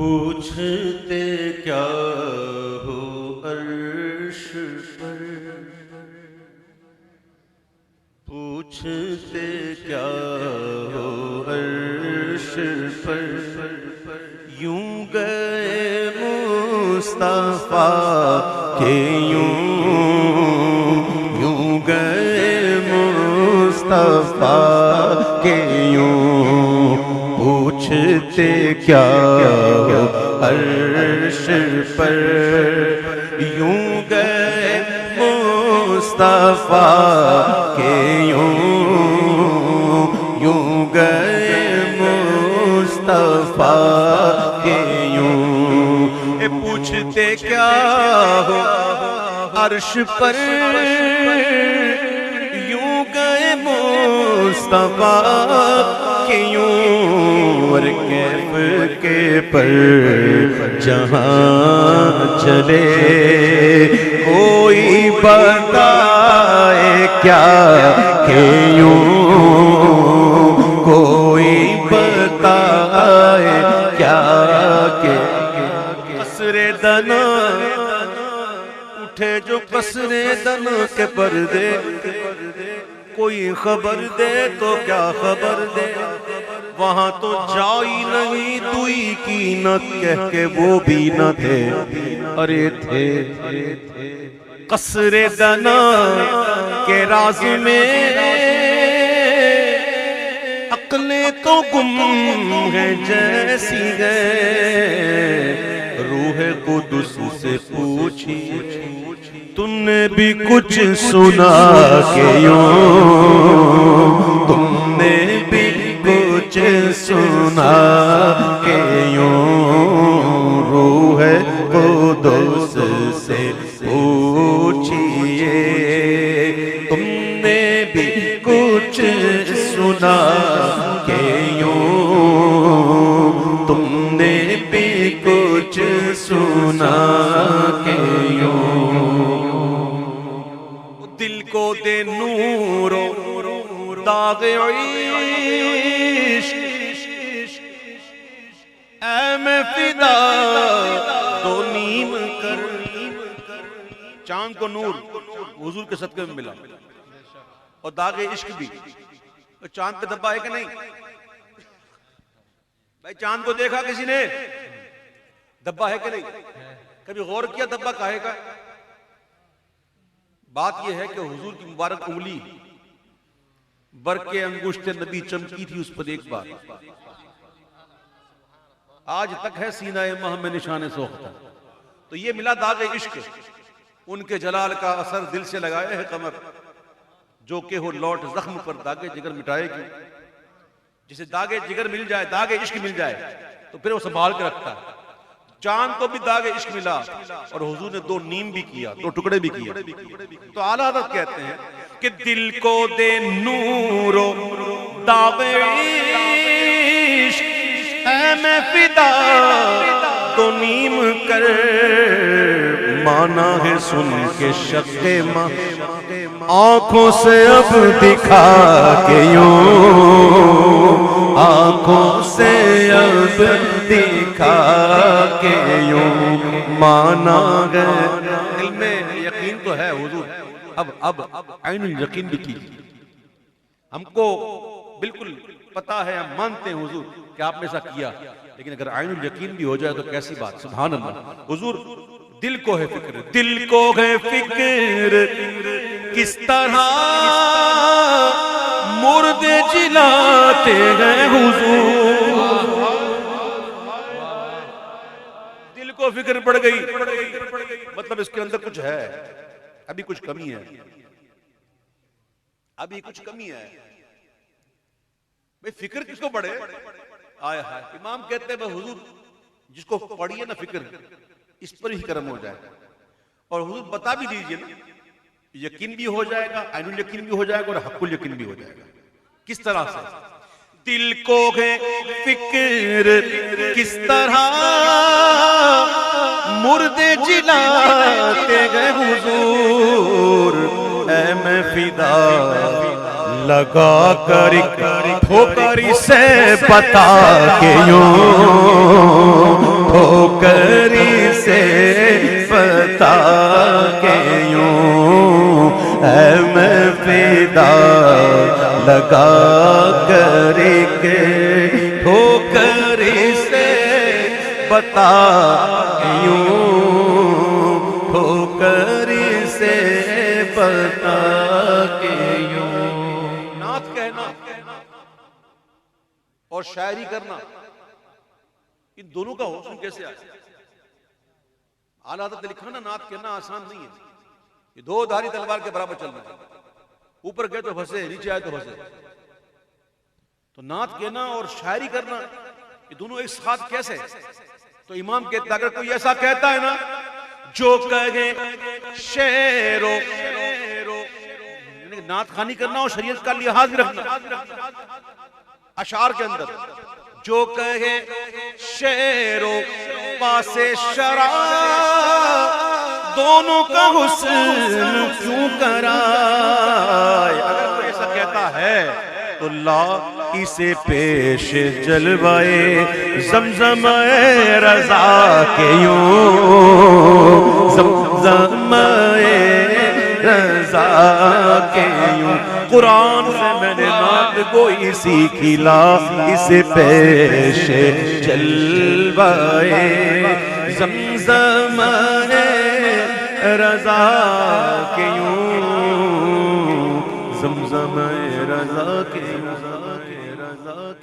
पूछते क्या हो अर्श पर, पूछते क्या हो अर्श पर, यूं गए मुस्तफा के यूं गए मुस्तफा के पूछते क्या हो अर्श पर, यूं गए मुस्तफा के यूं गए मुस्तफा के पूछते क्या हो अर्श पर, यूं गए मुस्तफा के और कैफ के पर जहां चले कोई बताए क्या के कोई बताए क्या के कसरे दना उठे जो कसरे दना के पर्दे, कोई खबर दे तो क्या खबर दे, वहां तो जाई नहीं दुई की न कह के वो भी न थे, अरे थे कसरे दना के राज में अक्लें तो गुम है जैसी है, रूह कुदस से पूछी तुमने भी कुछ सुना के तुमने भी कुछ सुना के रूह कुदस से पूछिए तुमने भी कुछ सुना के तुमने भी कुछ सुना के दिल को दे नूरो दाग़ इश्क ऐ मैं फिदा तो नीम कर। चांद को नूर हुजूर के सदक़े में मिला और दाग़ इश्क भी, तो चांद पे धब्बा है कि नहीं भाई? चांद को देखा किसी ने? धब्बा है कि नहीं? कभी गौर किया धब्बा काहे का? बात यह है कि हुजूर की मुबारक उंगली बरके अंगुष्ठ नबी चमकी थी उस पर एक बार, आज तक है सीना माह में निशाने सोख्ता। तो ये मिला दाग़ इश्क, उनके जलाल का असर दिल से लगाए है कमर, जो के हो लौट जख्म पर दागे जिगर मिटाएगी। जिसे दागे जिगर मिल जाए, दागे इश्क मिल जाए तो फिर वो संभाल के रखता है। चांद को भी दागे इश्क मिला और हुजूर ने दो नीम भी किया, दो टुकड़े भी किए। तो आला हज़रत कहते हैं कि दिल को दे नूरो दागे इश्क ऐ मैं फिदा तो नीम कर, माना है सुन के शक्के मां आंखों से अब दिखा के आंखों से अब दिखा के माना है। दिल में यकीन तो है हुजूर, अब ऐनुल यकीन भी कीजिए। हमको बिल्कुल पता है, हम मानते हैं हुजूर कि आपने ऐसा किया, लेकिन अगर ऐनुल यकीन भी हो जाए तो कैसी बात। सुभान अल्लाह। हुजूर दिल को है फिक्र, दिल को है फिक्र किस तरह मुर्दे जिलाते हैं हुजूर। दिल को फिक्र पड़ गई, मतलब इसके अंदर कुछ है, अभी कुछ कमी है, अभी कुछ कमी है। भाई फिक्र किसको पड़े? आय हाय, इमाम कहते हैं हुजूर जिसको पड़ी है ना फिक्र, इस पर ही कर्म हो जाएगा। और हुजूर बता भी दीजिए ना, यकीन भी हो जाएगा, ऐनुल यकीन भी हो जाएगा और हक़ुल यकीन भी हो जाएगा। किस तरह से? दिल को है फिक्र किस तरह मुर्दे जिलाते गए हुजूर, ऐ मैं फिदा लगा कर ठोकर से बता के यूं में फिदा लगा कर के ठोकर से बता यूं, ठोकर से बता के यूं। नात कहना और शायरी करना, इन दोनों का हुस्न कैसे आया? आला हज़रत ने लिखा ना, नात कहना आसान नहीं है, ये दो धारी तलवार के बराबर चलना है, ऊपर गए तो फंसे, नीचे आए तो फंसे। तो नात कहना और शायरी करना, ये दोनों एक साथ कैसे? तो इमाम कहता, अगर कोई ऐसा कहता है ना जो कहे शेरो, नात खानी करना और शरीयत का लिहाज भी रखना अशार के अंदर, जो कहे शेरो पासे शरा, दोनों का हुस्न क्यों कराए? अगर कोई ऐसा कहता है तो ला इसे पेश जलवाए ज़मज़म रज़ा के यूं, ज़मज़म रज़ा के यूं। कुरान से मैंने नात गोई सीखी, ला इसे पेश जलवाए ज़मज़म रज़ा के यूं, ज़मज़म रज़ा के